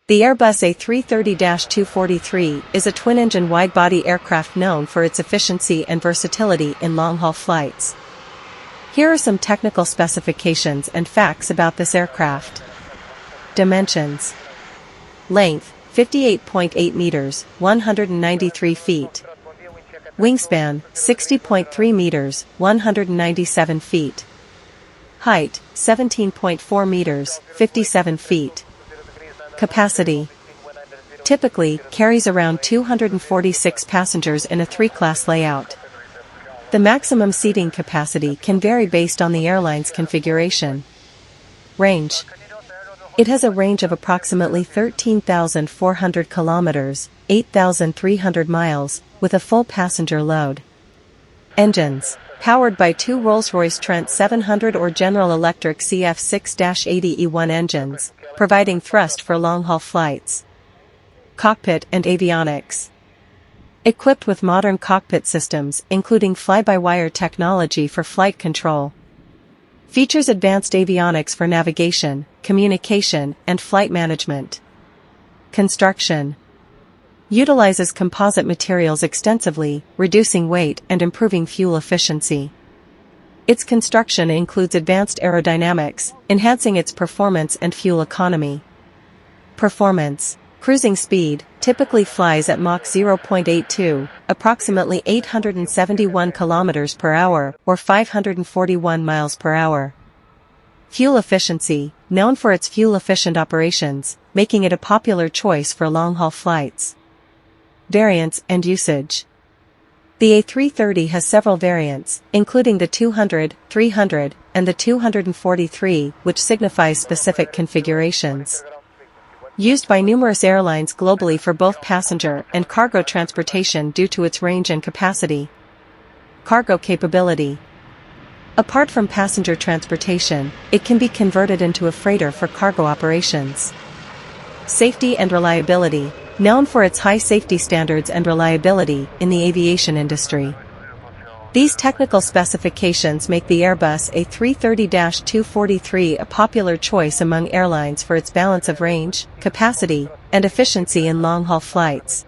The Airbus A330-243 is a twin-engine wide-body aircraft known for its efficiency and versatility in long-haul flights. Here are some technical specifications and facts about this aircraft. Dimensions. Length, 58.8 meters, 193 feet. Wingspan, 60.3 meters, 197 feet. Height, 17.4 meters, 57 feet. Capacity. Typically, carries around 246 passengers in a 3-class layout. The maximum seating capacity can vary based on the airline's configuration. Range. It has a range of approximately 13,400 kilometers, 8,300 miles, with a full passenger load. Engines. Powered by two Rolls-Royce Trent 700 or General Electric CF6-80E1 engines, providing thrust for long-haul flights. Cockpit and avionics. Equipped with modern cockpit systems including fly-by-wire technology for flight control. Features advanced avionics for navigation, communication, and flight management. Construction. Utilizes composite materials extensively, reducing weight and improving fuel efficiency. Its construction includes advanced aerodynamics, enhancing its performance and fuel economy. Performance. Cruising speed, typically flies at Mach 0.82, approximately 871 km per hour, or 541 miles per hour. Fuel efficiency, known for its fuel-efficient operations, making it a popular choice for long-haul flights. Variants and usage. The A330 has several variants, including the 200, 300, and the 243, which signifies specific configurations. Used by numerous airlines globally for both passenger and cargo transportation due to its range and capacity. Cargo capability. Apart from passenger transportation, it can be converted into a freighter for cargo operations. Safety and reliability. Known for its high safety standards and reliability in the aviation industry. These technical specifications make the Airbus A330-243 a popular choice among airlines for its balance of range, capacity, and efficiency in long-haul flights.